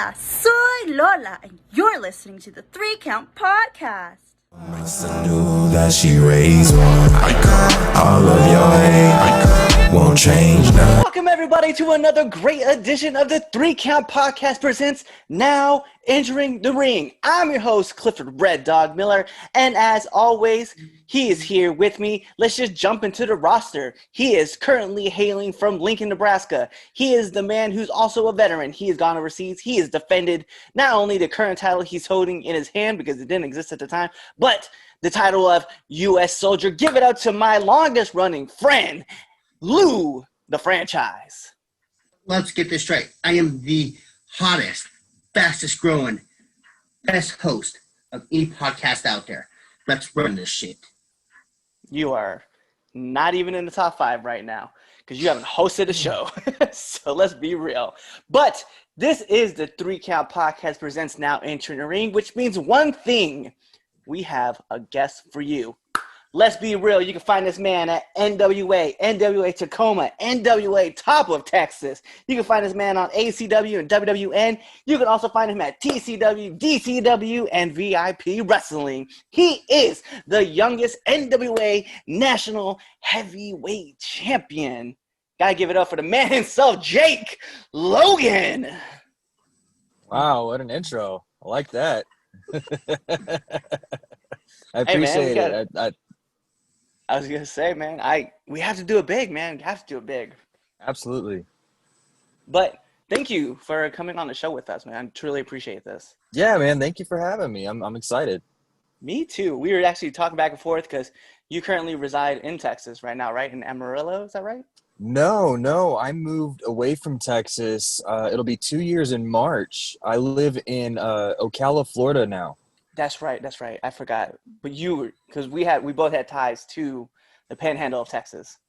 Hola, soy Lola, and you're listening to the 3 Count Podcast. I knew that she raised one. All of your hate won't change now. Welcome everybody to another great edition of the 3 Count Podcast presents Now Entering the Ring. I'm your host, Clifford Red Dog Miller, and as always, he is here with me. Let's just jump into the roster. He is currently hailing from Lincoln, Nebraska. He is the man who's also a veteran. He has gone overseas. He has defended not only the current title he's holding in his hand because it didn't exist at the time, but the title of U.S. Soldier. Give it up to my longest running friend, Lou, the franchise. Let's get this straight. I am the hottest, fastest growing, best host of any podcast out there. Let's run this shit. You are not even in the top 5 right now because you haven't hosted a show. So let's be real. But this is the 3 Count Podcast presents Now Entering the Ring, which means one thing. We have a guest for you. Let's be real. You can find this man at NWA Tacoma, NWA Top of Texas. You can find this man on ACW and WWN. You can also find him at TCW, DCW, and VIP Wrestling. He is the youngest NWA National Heavyweight Champion. Gotta give it up for the man himself, Jake Logan. Wow, what an intro. I like that. I appreciate it. I was going to say, man, we have to do it big, man. We have to do it big. Absolutely. But thank you for coming on the show with us, man. I truly appreciate this. Yeah, man. Thank you for having me. I'm excited. Me too. We were actually talking back and forth because you currently reside in Texas right now, right? In Amarillo, is that right? No. I moved away from Texas. It'll be 2 years in March. I live in Ocala, Florida now. That's right. I forgot. But because we both had ties to the Panhandle of Texas.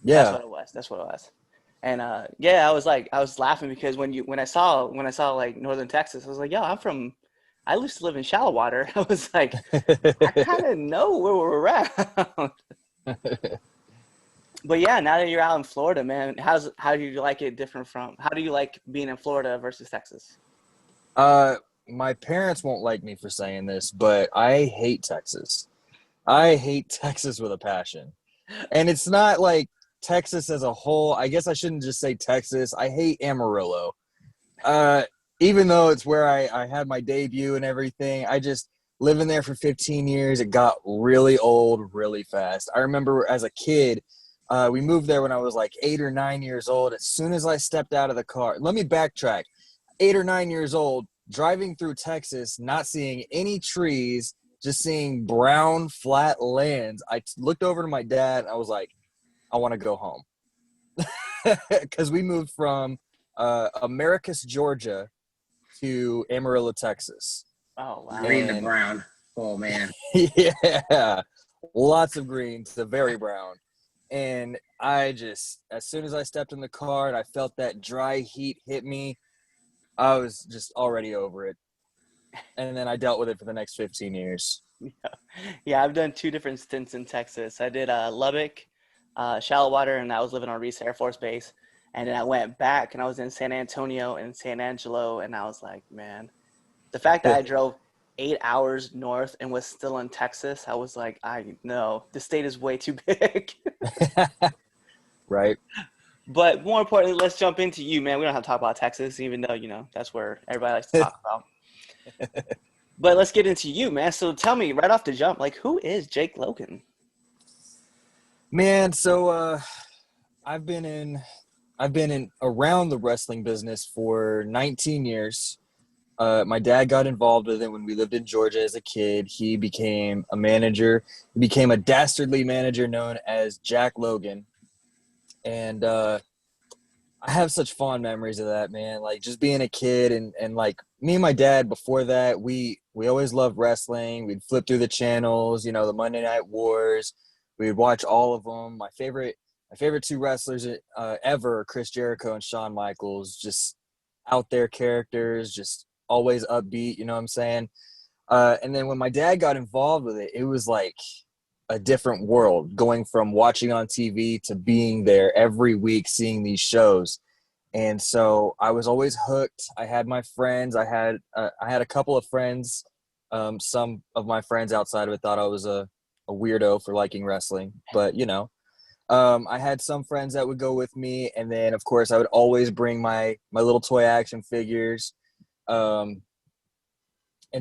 Yeah. That's what it was. And I was laughing because when I saw like Northern Texas, I was like, yo, I used to live in Shallowater. I was like, I kind of know where we're at. But yeah, now that you're out in Florida, man, how do you like it how do you like being in Florida versus Texas? My parents won't like me for saying this, but I hate Texas. I hate Texas with a passion. And it's not like Texas as a whole. I guess I shouldn't just say Texas. I hate Amarillo. Even though it's where I had my debut and everything, I just living there for 15 years. It got really old really fast. I remember as a kid, we moved there when I was like 8 or 9 years old. As soon as I stepped out of the car, let me backtrack. 8 or 9 years old, driving through Texas, not seeing any trees, just seeing brown, flat lands. I looked over to my dad, and I was like, I want to go home. Because we moved from Americus, Georgia, to Amarillo, Texas. Oh, wow. Green to brown. Oh, man. Yeah. Lots of greens, the very brown. And as soon as I stepped in the car and I felt that dry heat hit me, I was just already over it. And then I dealt with it for the next 15 years. Yeah, I've done 2 different stints in Texas. I did Lubbock, Shallowater, and I was living on Reese Air Force Base. And then I went back and I was in San Antonio and San Angelo. And I was like, man, the fact that I drove 8 hours north and was still in Texas, I was like, I know the state is way too big. Right. But more importantly, let's jump into you, man. We don't have to talk about Texas, even though, that's where everybody likes to talk about. But let's get into you, man. So tell me right off the jump, like, who is Jake Logan? Man, so I've been in around the wrestling business for 19 years. My dad got involved with it when we lived in Georgia as a kid. He became a manager. He became a dastardly manager known as Jake Logan. And I have such fond memories of that, man. Like, just being a kid and like, me and my dad before that, we always loved wrestling. We'd flip through the channels, the Monday Night Wars. We'd watch all of them. My favorite 2 wrestlers ever, Chris Jericho and Shawn Michaels, just out there characters, just always upbeat, you know what I'm saying? And then when my dad got involved with it, it was like a different world, going from watching on TV to being there every week, seeing these shows. And so I was always hooked. I had my friends. I had a couple of friends. Some of my friends outside of it thought I was a weirdo for liking wrestling, but I had some friends that would go with me, and then of course I would always bring my little toy action figures, and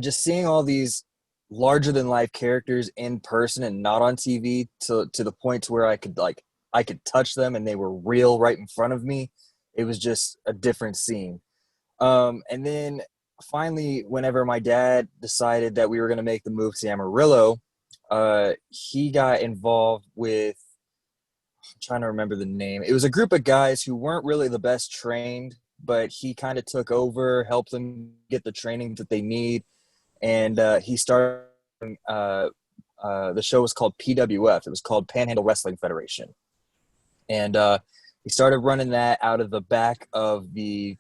just seeing all these larger than life characters in person and not on TV to the point to where I could touch them and they were real right in front of me. It was just a different scene. And then finally, whenever my dad decided that we were going to make the move to Amarillo, he got involved with, I'm trying to remember the name. It was a group of guys who weren't really the best trained, but he kind of took over, helped them get the training that they need. And he started, the show was called PWF. It was called Panhandle Wrestling Federation. And he started running that out of the back of the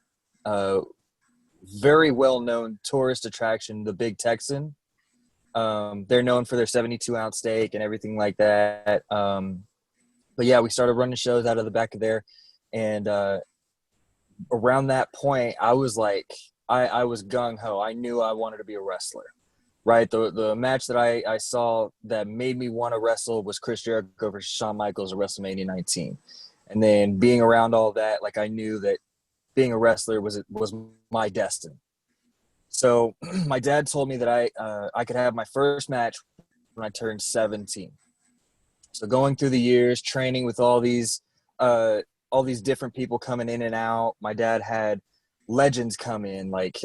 very well-known tourist attraction, the Big Texan. They're known for their 72-ounce steak and everything like that. But yeah, we started running shows out of the back of there. And around that point, I was like, I was gung-ho. I knew I wanted to be a wrestler, right? The match that I saw that made me want to wrestle was Chris Jericho versus Shawn Michaels at WrestleMania 19. And then being around all that, like I knew that being a wrestler was my destiny. So my dad told me that I could have my first match when I turned 17. So going through the years, training with all these different people coming in and out. My dad had legends come in like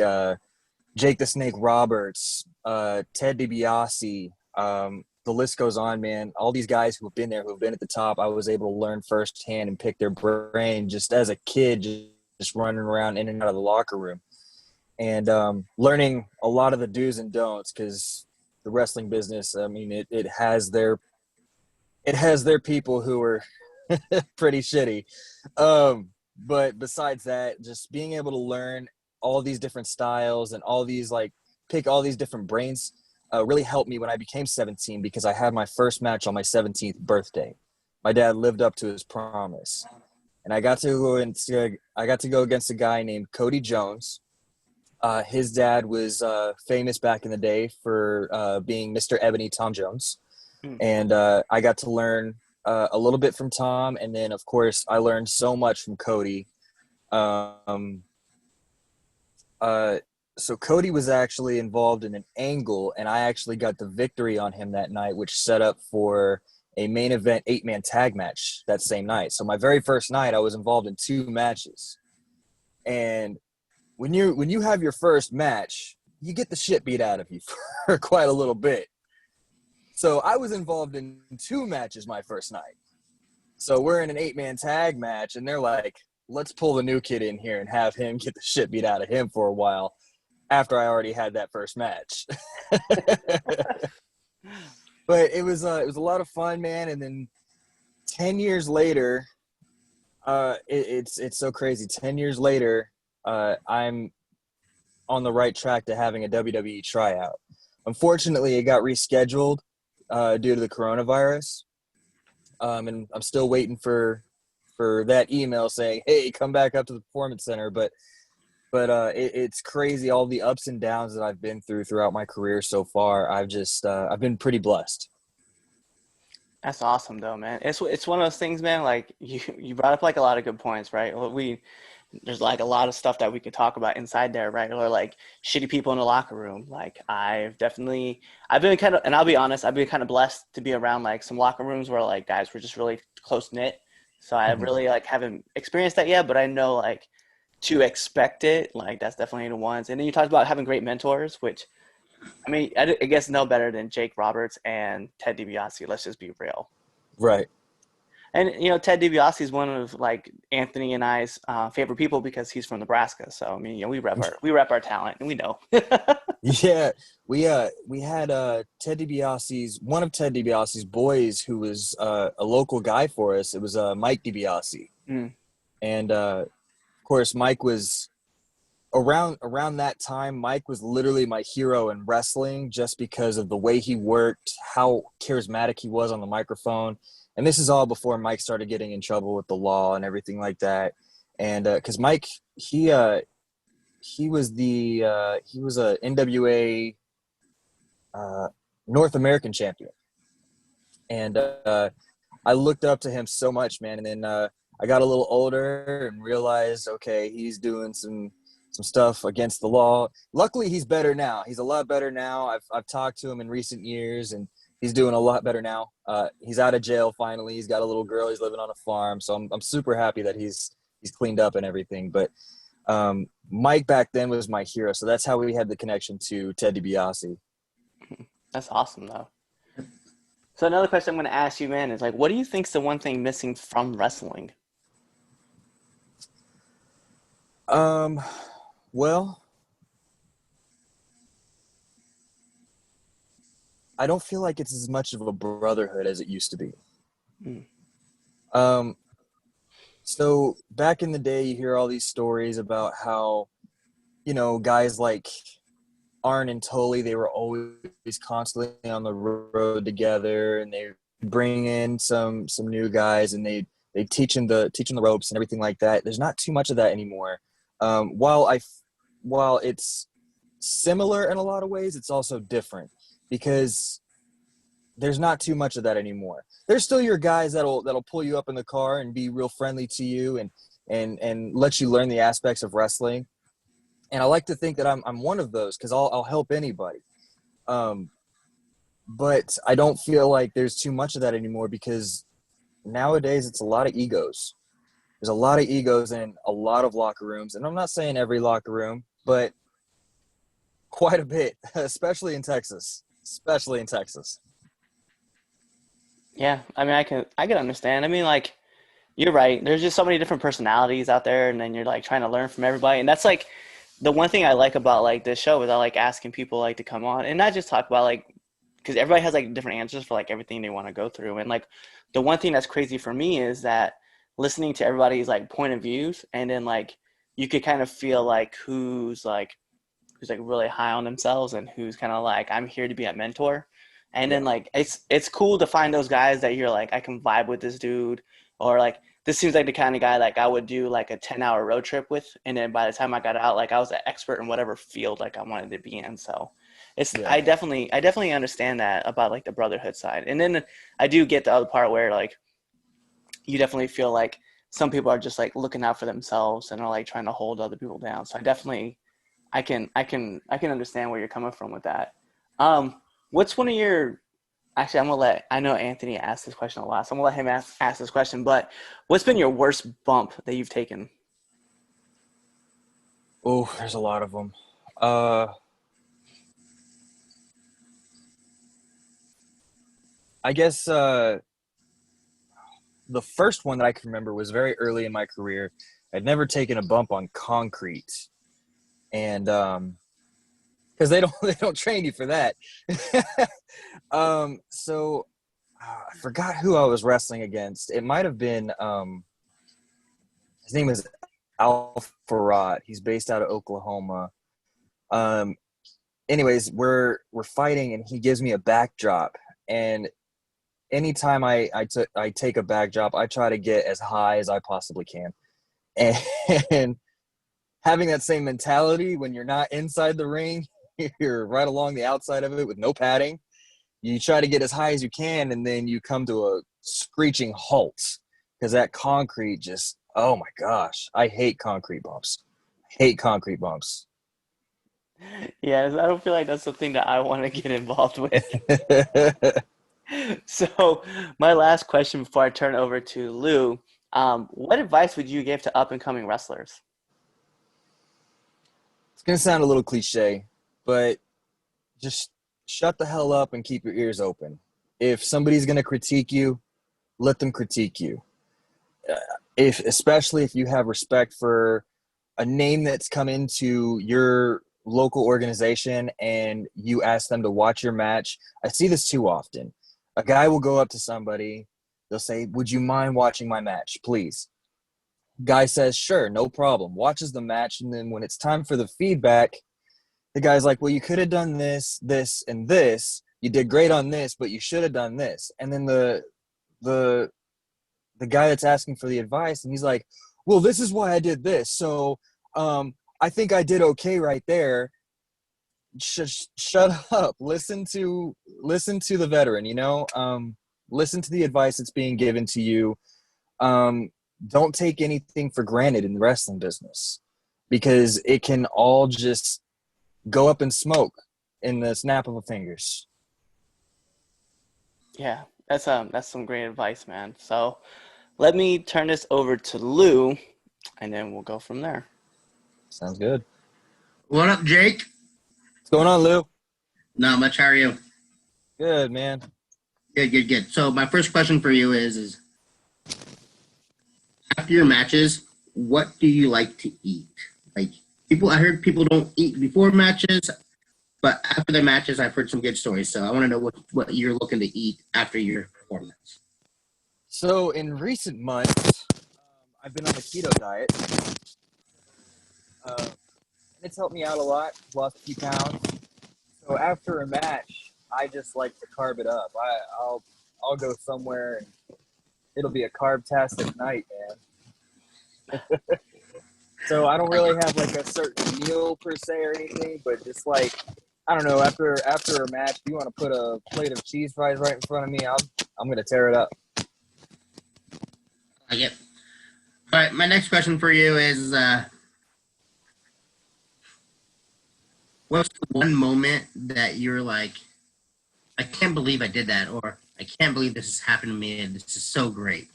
Jake the Snake Roberts, Ted DiBiase. The list goes on, man. All these guys who have been there, who have been at the top, I was able to learn firsthand and pick their brain just as a kid, just running around in and out of the locker room. And learning a lot of the do's and don'ts, because the wrestling business, I mean, it has their people who are pretty shitty. But besides that, just being able to learn all these different styles and all these, like, pick all these different brains really helped me when I became 17, because I had my first match on my 17th birthday. My dad lived up to his promise. And I got to go against a guy named Cody Jones. His dad was famous back in the day for being Mr. Ebony Tom Jones. And I got to learn a little bit from Tom. And then, of course, I learned so much from Cody. So Cody was actually involved in an angle, and I actually got the victory on him that night, which set up for a main event 8-man tag match that same night. So my very first night, I was involved in 2 matches. And when you have your first match, you get the shit beat out of you for quite a little bit. So I was involved in 2 matches my first night. So we're in an 8-man tag match, and they're like, let's pull the new kid in here and have him get the shit beat out of him for a while after I already had that first match. But it was a lot of fun, man. And then 10 years later, it's so crazy. 10 years later, I'm on the right track to having a WWE tryout. Unfortunately, it got rescheduled due to the coronavirus. And I'm still waiting for that email saying, hey, come back up to the Performance Center. But it's crazy, all the ups and downs that I've been throughout my career so far. I've been pretty blessed. That's awesome, though, man. It's one of those things, man. Like you brought up like a lot of good points, right? There's like a lot of stuff that we could talk about inside there, right? Or like shitty people in the locker room. Like I've been kind of, and I'll be honest, I've been kind of blessed to be around like some locker rooms where like guys were just really close knit. So I really like haven't experienced that yet, but I know like to expect it, like that's definitely the ones. And then you talked about having great mentors, which I mean, I guess no better than Jake Roberts and Ted DiBiase. Let's just be real. Right. And, Ted DiBiase is one of like Anthony and I's favorite people because he's from Nebraska. So, I mean, we rep our talent, and we know. Yeah. We had one of Ted DiBiase's boys who was a local guy for us. It was Mike DiBiase. And of course, Mike was around that time. Mike was literally my hero in wrestling, just because of the way he worked, how charismatic he was on the microphone. And this is all before Mike started getting in trouble with the law and everything like that. And because Mike, he was a NWA North American champion, and I looked up to him so much, man. And then I got a little older and realized, okay, he's doing some stuff against the law. Luckily, he's better now. He's a lot better now. I've talked to him in recent years, and he's doing a lot better now. He's out of jail finally. He's got a little girl. He's living on a farm. So I'm super happy that he's cleaned up and everything. But Mike back then was my hero. So that's how we had the connection to Ted DiBiase. That's awesome, though. So another question I'm going to ask you, man, is like, what do you think's the one thing missing from wrestling? Well, I don't feel like it's as much of a brotherhood as it used to be. Mm. So back in the day, you hear all these stories about how, guys like Arn and Tully, they were always constantly on the road together, and they bring in some new guys, and they teaching the ropes and everything like that. There's not too much of that anymore. While it's similar in a lot of ways, it's also different because there's not too much of that anymore. There's still your guys that'll pull you up in the car and be real friendly to you and let you learn the aspects of wrestling. And I like to think that I'm one of those because I'll help anybody. But I don't feel like there's too much of that anymore because nowadays it's a lot of egos. There's a lot of egos in a lot of locker rooms. And I'm not saying every locker room, but quite a bit, especially in Texas. Yeah, I mean, I can understand. I mean, like, you're right. There's just so many different personalities out there, and then you're like trying to learn from everybody. And that's like the one thing I like about like this show is I like asking people like to come on and not just talk about like because everybody has like different answers for like everything they want to go through. And like the one thing that's crazy for me is that listening to everybody's like point of views, and then like you could kind of feel like who's like really high on themselves and who's kind of like I'm here to be a mentor. And then like it's cool to find those guys that you're like I can vibe with this dude, or like this seems like the kind of guy like I would do like a 10-hour road trip with, and then by the time I got out, like I was an expert in whatever field like I wanted to be in. So it's I definitely understand that about like the brotherhood side. And then I do get the other part where like you definitely feel like some people are just like looking out for themselves and are like trying to hold other people down. So I can understand where you're coming from with that. What's one of your actually I know Anthony asked this question a lot, so I'm gonna let him ask this question, but what's been your worst bump that you've taken? Oh, there's a lot of them. I guess the first one that I can remember was very early in my career. I'd never taken a bump on concrete, and because they don't train you for that. So I forgot who I was wrestling against. It might have been his name is Al Farad. He's based out of Oklahoma. Anyways, we're fighting, and he gives me a backdrop, and anytime I take a backdrop, I try to get as high as I possibly can. And having that same mentality when you're not inside the ring, you're right along the outside of it with no padding. You try to get as high as you can, and then you come to a screeching halt because that concrete just, oh my gosh, I hate concrete bumps. Yeah, I don't feel like that's the thing that I want to get involved with. So my last question before I turn over to Lou, what advice would you give to up and coming wrestlers? It's going to sound a little cliche, but just shut the hell up and keep your ears open. If somebody's going to critique you, let them critique you. Especially if you have respect for a name that's come into your local organization and you ask them to watch your match. I see this too often. A guy will go up to somebody. They'll say, "Would you mind watching my match, please?" Guy says, "Sure, no problem." Watches the match, and then when it's time for the feedback, the guy's like, "Well, you could have done this, this, and this. You did great on this, but you should have done this." And then the guy that's asking for the advice, and he's like, well, this is why I did this. So I think I did okay right there. Shut up. Listen to the veteran, listen to the advice that's being given to you. Don't take anything for granted in the wrestling business, because it can all just go up in smoke in the snap of a fingers. Yeah, that's some great advice, man. So let me turn this over to Lou, and then we'll go from there. Sounds good. What up, Jake? What's going on, Lou? Not much. How are you? Good, man. Good. So my first question for you is after your matches, what do you like to eat? Like I heard people don't eat before matches, but after the matches, I've heard some good stories. So I want to know what you're looking to eat after your performance. So in recent months, I've been on the keto diet. It's helped me out a lot. Lost a few pounds. So after a match, I just like to carb it up. I'll go somewhere and it'll be a carb-tastic night, man. So I don't really have like a certain meal per se or anything, but just like, I don't know, after a match, if you want to put a plate of cheese fries right in front of me, I'm gonna tear it up. I get. All right, my next question for you is what's the one moment that you're like, I can't believe I did that, or I can't believe this has happened to me, and this is so great.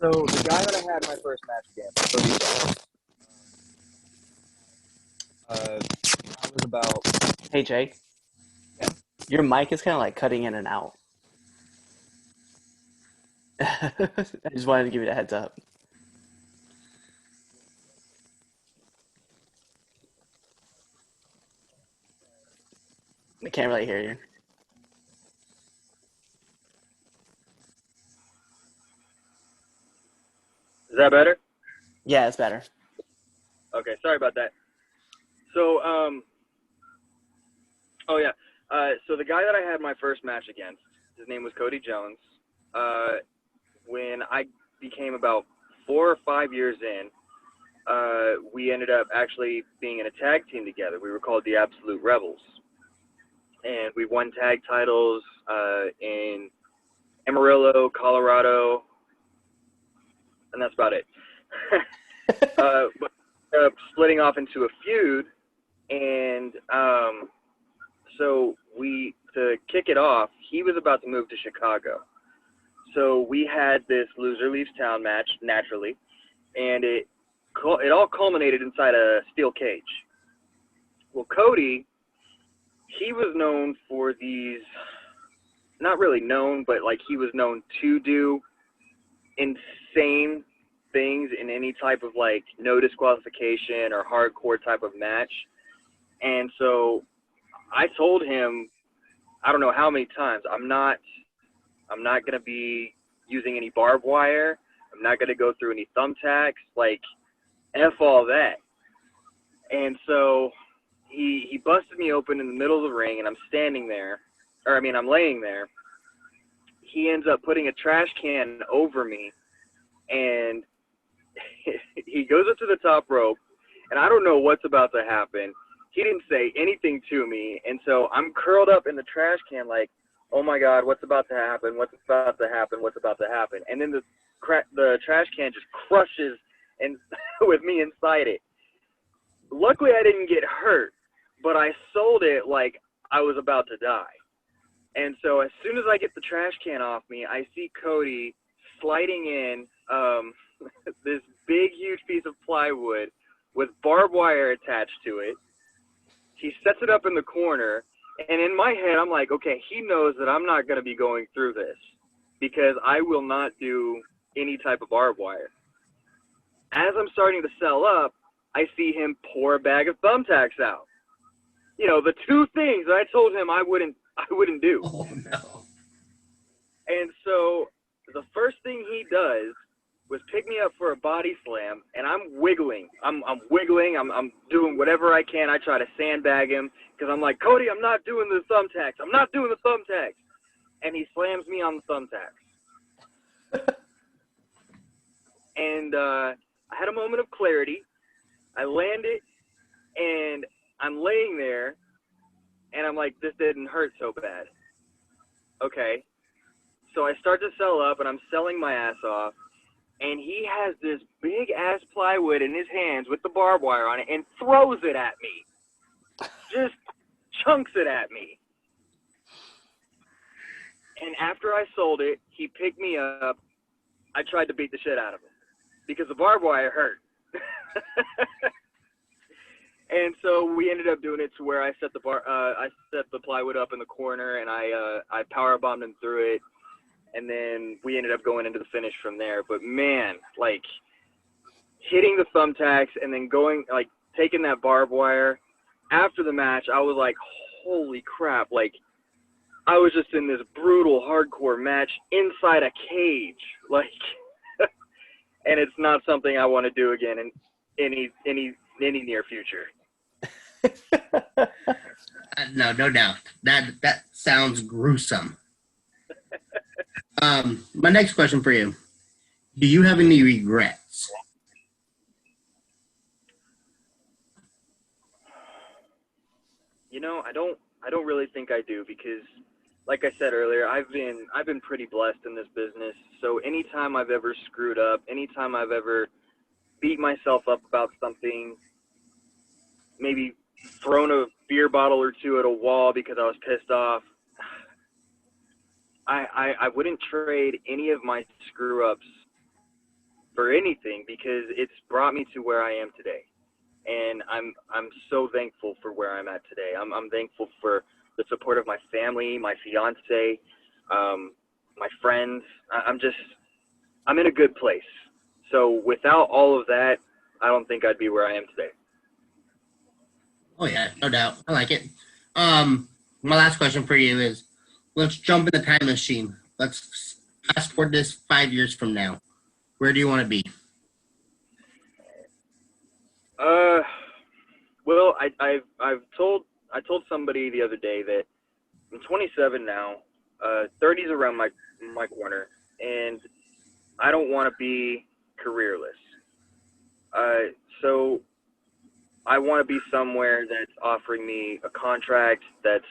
So the guy that I had my first match against, I was about. Hey, Jake. Yeah. Your mic is kind of like cutting in and out. I just wanted to give you the heads up. I can't really hear you. Is that better? Yeah, it's better. Okay, sorry about that. So, so the guy that I had my first match against, his name was Cody Jones. When I became about 4 or 5 years in, we ended up actually being in a tag team together. We were called the Absolute Rebels. And we won tag titles in Amarillo, Colorado, and that's about it. But splitting off into a feud, and so to kick it off, he was about to move to Chicago. So we had this loser leaves town match naturally, and it all culminated inside a steel cage. Well, Cody, he was known for these, not really known, but like he was known to do insane things in any type of like no disqualification or hardcore type of match. And so I told him, I don't know how many times, I'm not going to be using any barbed wire. I'm not going to go through any thumbtacks, like F all that. And so he busted me open in the middle of the ring, and I'm laying there. He ends up putting a trash can over me, and he goes up to the top rope, and I don't know what's about to happen. He didn't say anything to me, and so I'm curled up in the trash can like, oh my God, what's about to happen? What's about to happen? What's about to happen? And then the trash can just crushes and with me inside it. Luckily, I didn't get hurt, but I sold it like I was about to die. And so as soon as I get the trash can off me, I see Cody sliding in this big, huge piece of plywood with barbed wire attached to it. He sets it up in the corner, and in my head, I'm like, okay, he knows that I'm not going to be going through this because I will not do any type of barbed wire. As I'm starting to sell up, I see him pour a bag of thumbtacks out. You know, the two things that I told him I wouldn't do. Oh no! And so the first thing he does was pick me up for a body slam, and I'm wiggling. I'm wiggling. I'm doing whatever I can. I try to sandbag him because I'm like, Cody, I'm not doing the thumbtacks. I'm not doing the thumbtacks. And he slams me on the thumbtacks. and I had a moment of clarity. I landed, and I'm laying there, and I'm like, this didn't hurt so bad. Okay. So I start to sell up, and I'm selling my ass off, and he has this big-ass plywood in his hands with the barbed wire on it and throws it at me. Just chunks it at me. And after I sold it, he picked me up. I tried to beat the shit out of him because the barbed wire hurt. And so we ended up doing it to where I set the plywood up in the corner, and I power bombed him through it, and then we ended up going into the finish from there. But man, like hitting the thumbtacks and then taking that barbed wire after the match, I was like, holy crap! Like I was just in this brutal hardcore match inside a cage, like, and it's not something I want to do again in any near future. No doubt. That sounds gruesome. My next question for you: do you have any regrets? I don't really think I do because, like I said earlier, I've been pretty blessed in this business. So anytime I've ever screwed up, anytime I've ever beat myself up about something, maybe thrown a beer bottle or two at a wall because I was pissed off, I wouldn't trade any of my screw ups for anything because it's brought me to where I am today. And I'm so thankful for where I'm at today. I'm thankful for the support of my family, my fiance, my friends. I'm in a good place. So without all of that, I don't think I'd be where I am today. Oh yeah, no doubt. I like it. My last question for you is: let's jump in the time machine. Let's fast forward this 5 years from now. Where do you want to be? Well, I told somebody the other day that I'm 27 now. 30's around my corner, and I don't want to be careerless. So I want to be somewhere that's offering me a contract that's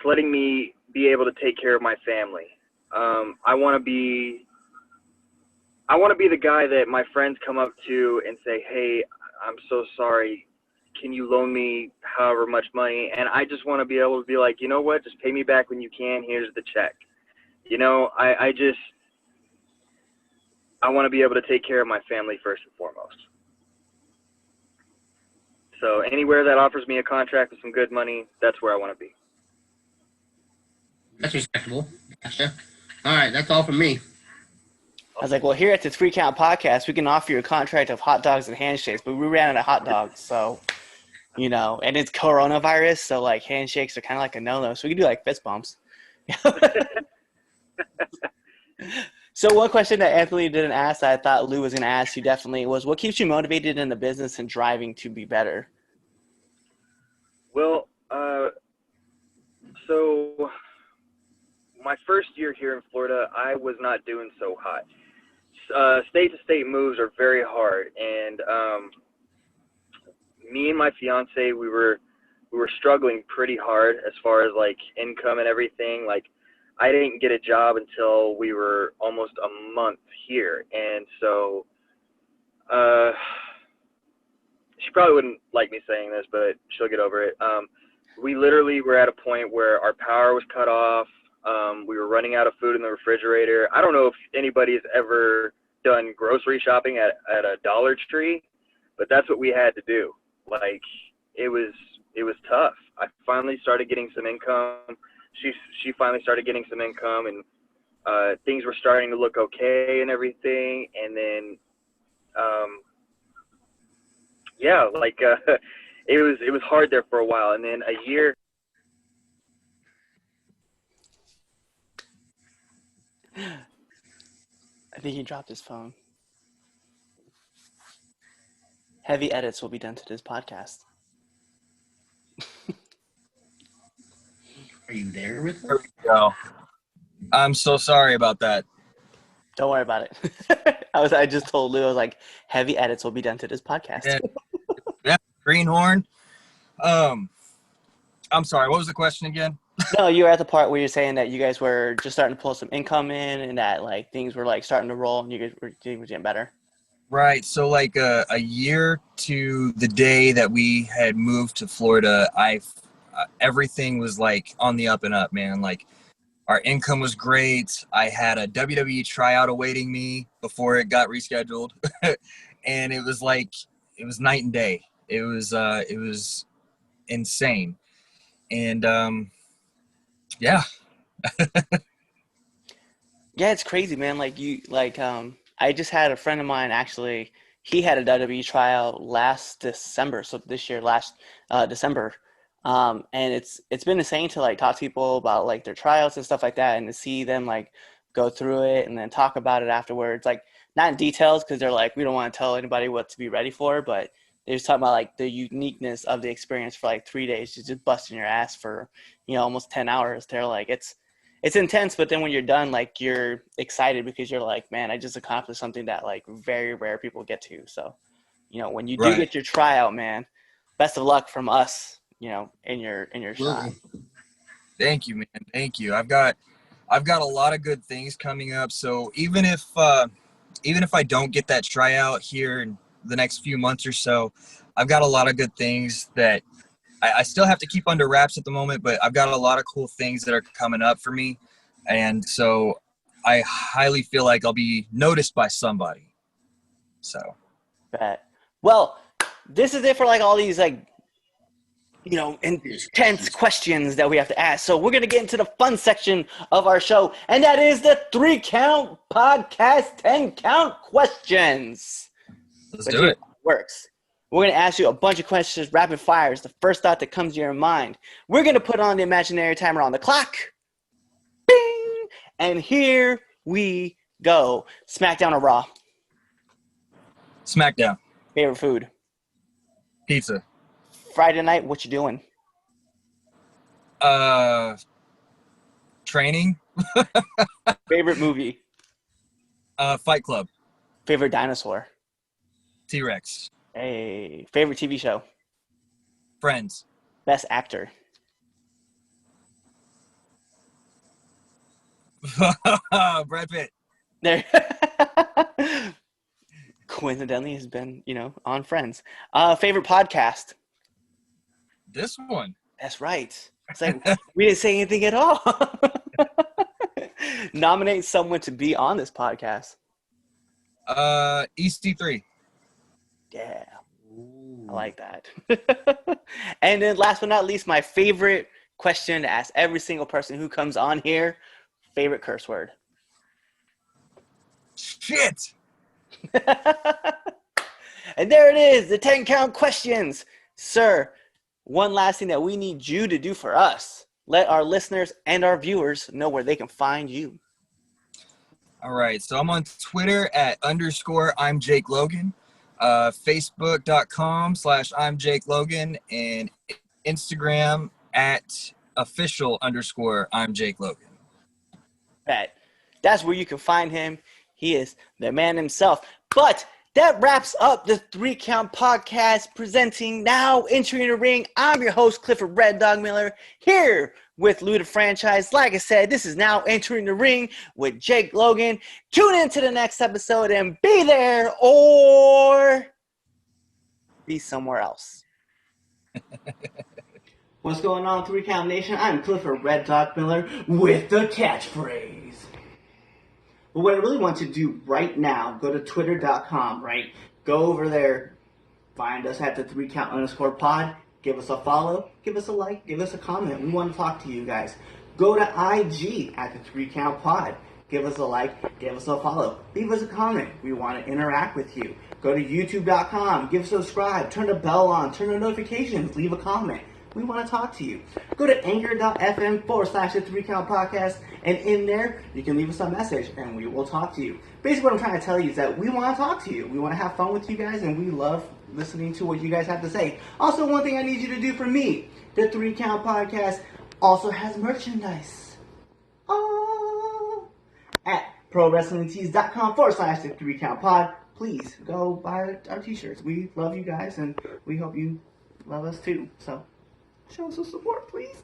letting me be able to take care of my family. I want to be the guy that my friends come up to and say, "Hey, I'm so sorry. Can you loan me however much money?" And I just want to be able to be like, you know what? Just pay me back when you can. Here's the check. I want to be able to take care of my family first and foremost. So anywhere that offers me a contract with some good money, that's where I want to be. That's respectable. Gotcha. All right, that's all from me. I was like, well, here at the 3 Count Podcast, we can offer you a contract of hot dogs and handshakes, but we ran out of hot dogs, so, and it's coronavirus, so, like, handshakes are kind of like a no-no, so we can do, like, fist bumps. So one question that Anthony didn't ask that I thought Lou was going to ask you definitely was, what keeps you motivated in the business and driving to be better? Well, so my first year here in Florida, I was not doing so hot. State-to-state moves are very hard, and me and my fiance, we were struggling pretty hard as far as like income and everything. Like, I didn't get a job until we were almost a month here, and so she probably wouldn't like me saying this, but she'll get over it. We literally were at a point where our power was cut off. We were running out of food in the refrigerator. I don't know if anybody's ever done grocery shopping at a Dollar Tree, but that's what we had to do. Like, it was tough. I finally started getting some income. She finally started getting some income, and things were starting to look okay and everything. And then, it was hard there for a while. And then a year. I think he dropped his phone. Heavy edits will be done to this podcast. Are you there with There us? we go. I'm so sorry about that. Don't worry about it. I just told Lou, I was like, heavy edits will be done to this podcast. Yeah. Greenhorn. I'm sorry. What was the question again? No, you were at the part where you're saying that you guys were just starting to pull some income in, and that like things were like starting to roll, and you guys were getting better. Right. So like a year to the day that we had moved to Florida, everything was like on the up and up, man. Like our income was great. I had a WWE tryout awaiting me before it got rescheduled. And it was night and day. It was insane. And yeah. Yeah, it's crazy, man. I just had a friend of mine actually. He had a WWE tryout last December, so this year, last December. And it's been insane to like talk to people about like their tryouts and stuff like that, and to see them like go through it and then talk about it afterwards. Like not in details because they're like we don't want to tell anybody what to be ready for, but they're just talking about like the uniqueness of the experience for like 3 days, just busting your ass for almost 10 hours. They're like it's intense, but then when you're done, like you're excited because you're like, man, I just accomplished something that like very rare people get to. So, when you do Right. get your tryout, man, best of luck from us, in your shot. Thank you, man. Thank you. I've got a lot of good things coming up. So even if I don't get that tryout here in the next few months or so, I've got a lot of good things that I still have to keep under wraps at the moment, but I've got a lot of cool things that are coming up for me. And so I highly feel like I'll be noticed by somebody. So. Bet. Well, this is it for like all these like, intense questions that we have to ask. So we're going to get into the fun section of our show, and that is the 3 Count Podcast 10 Count questions. Let's do it. Works. We're going to ask you a bunch of questions, rapid fires. The first thought that comes to your mind. We're going to put on the imaginary timer on the clock. Bing! And here we go. SmackDown or Raw? SmackDown. Favorite food? Pizza. Friday night, what you doing? Training. Favorite movie? Fight Club. Favorite dinosaur? T-Rex. Hey, favorite TV show? Friends. Best actor? Brad Pitt. There. Coincidentally has been, on Friends. Favorite podcast? This one. That's right. It's like we didn't say anything at all. Nominate someone to be on this podcast. EC3. Yeah. I like that. And then last but not least, my favorite question to ask every single person who comes on here. Favorite curse word? Shit. And there it is, the 10 count questions. Sir, one last thing that we need you to do for us. Let our listeners and our viewers know where they can find you. All right. So I'm on Twitter at _I'm Jake Logan, Facebook.com/I'm Jake Logan, and Instagram at official_I'm Jake Logan. That's where you can find him. He is the man himself. But that wraps up the 3 Count Podcast presenting Now Entering the Ring. I'm your host, Clifford Red Dog Miller, here with Lou the Franchise. Like I said, this is Now Entering the Ring with Jake Logan. Tune in to the next episode and be there or be somewhere else. What's going on, 3 Count Nation? I'm Clifford Red Dog Miller with the catchphrase. But what I really want to do right now, go to twitter.com, right? Go over there, find us at the 3count_pod, give us a follow, give us a like, give us a comment. We want to talk to you guys. Go to IG at the 3countpod, give us a like, give us a follow, leave us a comment. We want to interact with you. Go to youtube.com, give a subscribe, turn the bell on, turn the notifications, leave a comment. We want to talk to you. Go to anchor.fm/the 3 Count Podcast, and in there, you can leave us a message, and we will talk to you. Basically, what I'm trying to tell you is that we want to talk to you. We want to have fun with you guys, and we love listening to what you guys have to say. Also, one thing I need you to do for me, the 3 Count Podcast also has merchandise. Oh, at ProWrestlingTees.com/the 3Count Pod. Please go buy our t-shirts. We love you guys, and we hope you love us too. So show us some support, please.